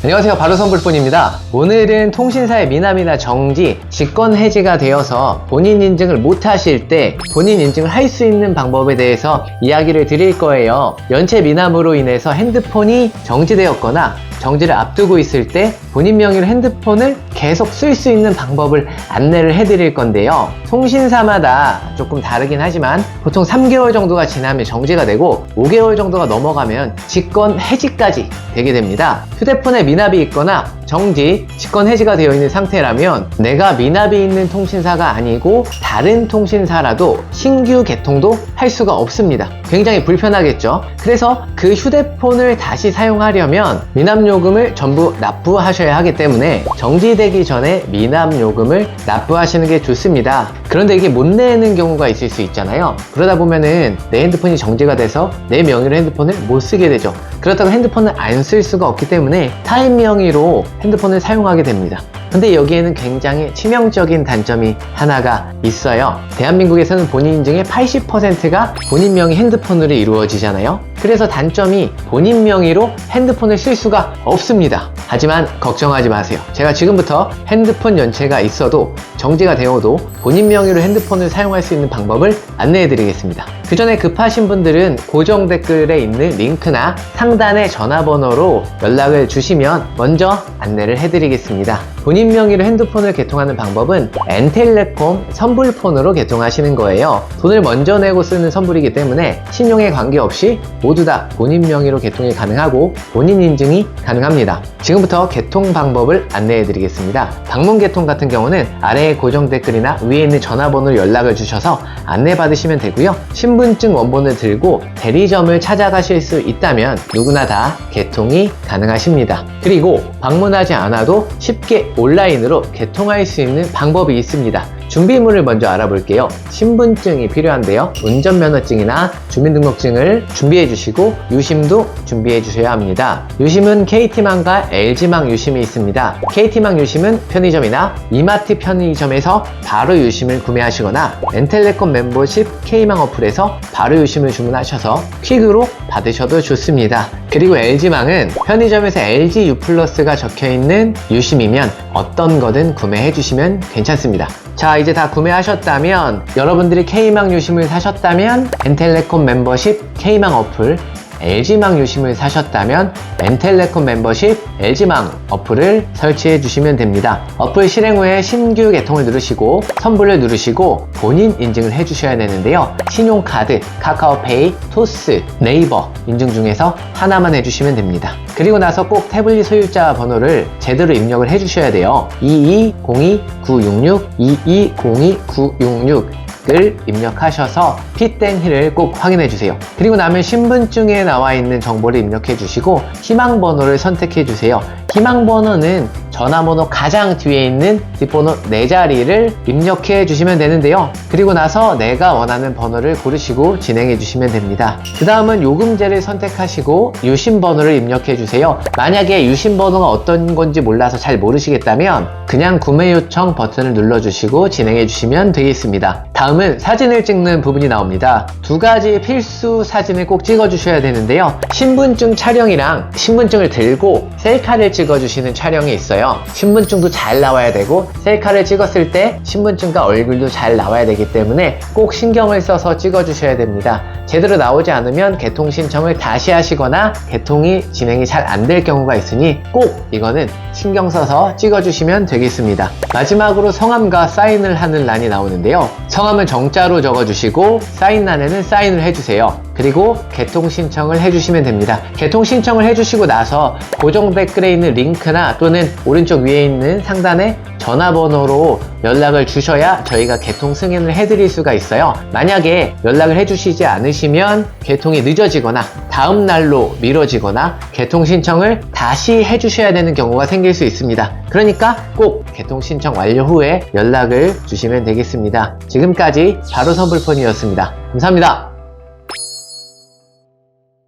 안녕하세요. 바로선불폰입니다. 오늘은 통신사의 미납이나 정지, 직권 해지가 되어서 본인 인증을 못 하실 때 본인 인증을 할 수 있는 방법에 대해서 이야기를 드릴 거예요. 연체 미납으로 인해서 핸드폰이 정지되었거나 정지를 앞두고 있을 때 본인 명의로 핸드폰을 계속 쓸 수 있는 방법을 안내를 해드릴 건데요. 통신사마다 조금 다르긴 하지만 보통 3개월 정도가 지나면 정지가 되고 5개월 정도가 넘어가면 직권 해지까지 되게 됩니다. 휴대폰에 미납이 있거나 정지, 직권 해지가 되어 있는 상태라면 내가 미납이 있는 통신사가 아니고 다른 통신사라도 신규 개통도 할 수가 없습니다. 굉장히 불편하겠죠. 그래서 그 휴대폰을 다시 사용하려면 미납요금을 전부 납부하셔야 하기 때문에 정지되기 전에 미납요금을 납부하시는 게 좋습니다. 그런데 이게 못 내는 경우가 있을 수 있잖아요. 그러다 보면은 내 핸드폰이 정지가 돼서 내 명의로 핸드폰을 못 쓰게 되죠. 그렇다고 핸드폰을 안 쓸 수가 없기 때문에 타인 명의로 핸드폰을 사용하게 됩니다. 근데 여기에는 굉장히 치명적인 단점이 하나가 있어요. 대한민국에서는 본인 인증의 80%가 본인 명의 핸드폰으로 이루어지잖아요. 그래서 단점이 본인 명의로 핸드폰을 쓸 수가 없습니다. 하지만 걱정하지 마세요. 제가 지금부터 핸드폰 연체가 있어도 정지가 되어도 본인 명의로 핸드폰을 사용할 수 있는 방법을 안내해 드리겠습니다. 그 전에 급하신 분들은 고정 댓글에 있는 링크나 상단의 전화번호로 연락을 주시면 먼저 안내를 해드리겠습니다. 본인 명의로 핸드폰을 개통하는 방법은 N텔레콤 선불폰으로 개통하시는 거예요. 돈을 먼저 내고 쓰는 선불이기 때문에 신용에 관계없이 모두 다 본인 명의로 개통이 가능하고 본인 인증이 가능합니다. 지금부터 개통 방법을 안내해 드리겠습니다. 방문 개통 같은 경우는 아래에 고정 댓글이나 위에 있는 전화번호로 연락을 주셔서 안내 받으시면 되고요. 신분증 원본을 들고 대리점을 찾아가실 수 있다면 누구나 다 개통이 가능하십니다. 그리고 방문하지 않아도 쉽게 온라인으로 개통할 수 있는 방법이 있습니다. 준비물을 먼저 알아볼게요. 신분증이 필요한데요. 운전면허증이나 주민등록증을 준비해 주시고 유심도 준비해 주셔야 합니다. 유심은 KT망과 LG망 유심이 있습니다. KT망 유심은 편의점이나 이마트 편의점에서 바로 유심을 구매하시거나 N텔레콤 멤버십 K망 어플에서 바로 유심을 주문하셔서 퀵으로 받으셔도 좋습니다. 그리고 LG망은 편의점에서 LG U+가 적혀있는 유심이면 어떤 거든 구매해 주시면 괜찮습니다. 자, 이제 다 구매하셨다면 여러분들이 K망 유심을 사셨다면 N텔레콤 멤버십 K망 어플, LG망 유심을 사셨다면 N텔레콤 멤버십 LG망 어플을 설치해 주시면 됩니다. 어플 실행 후에 신규 개통을 누르시고 선불을 누르시고 본인 인증을 해 주셔야 되는데요. 신용카드, 카카오페이, 토스, 네이버 인증 중에서 하나만 해주시면 됩니다. 그리고 나서 꼭 태블릿 소유자 번호를 제대로 입력을 해 주셔야 돼요. 2202-966, 2202-966 을 입력하셔서 핏땡힐을 꼭 확인해 주세요. 그리고 나면 신분증에 나와 있는 정보를 입력해 주시고 희망번호를 선택해 주세요. 희망번호는 전화번호 가장 뒤에 있는 뒷번호 4자리를 입력해 주시면 되는데요. 그리고 나서 내가 원하는 번호를 고르시고 진행해 주시면 됩니다. 그 다음은 요금제를 선택하시고 유심번호를 입력해 주세요. 만약에 유심번호가 어떤 건지 몰라서 잘 모르시겠다면 그냥 구매 요청 버튼을 눌러주시고 진행해 주시면 되겠습니다. 다음은 사진을 찍는 부분이 나옵니다. 두 가지 필수 사진을 꼭 찍어 주셔야 되는데요. 신분증 촬영이랑 신분증을 들고 셀카를 찍어 주시는 촬영이 있어요. 신분증도 잘 나와야 되고 셀카를 찍었을 때 신분증과 얼굴도 잘 나와야 되기 때문에 꼭 신경을 써서 찍어 주셔야 됩니다. 제대로 나오지 않으면 개통 신청을 다시 하시거나 개통이 진행이 잘 안 될 경우가 있으니 꼭 이거는 신경 써서 찍어 주시면 되겠습니다. 마지막으로 성함과 사인을 하는 란이 나오는데요. 성함을 정자로 적어 주시고 사인란에는 사인을 해주세요. 그리고 개통 신청을 해주시면 됩니다. 개통 신청을 해주시고 나서 고정 댓글에 있는 링크나 또는 오른쪽 위에 있는 상단에 전화번호로 연락을 주셔야 저희가 개통 승인을 해드릴 수가 있어요. 만약에 연락을 해주시지 않으시면 개통이 늦어지거나 다음 날로 미뤄지거나 개통 신청을 다시 해주셔야 되는 경우가 생길 수 있습니다. 그러니까 꼭 개통 신청 완료 후에 연락을 주시면 되겠습니다. 지금까지 바로선불폰이었습니다. 감사합니다.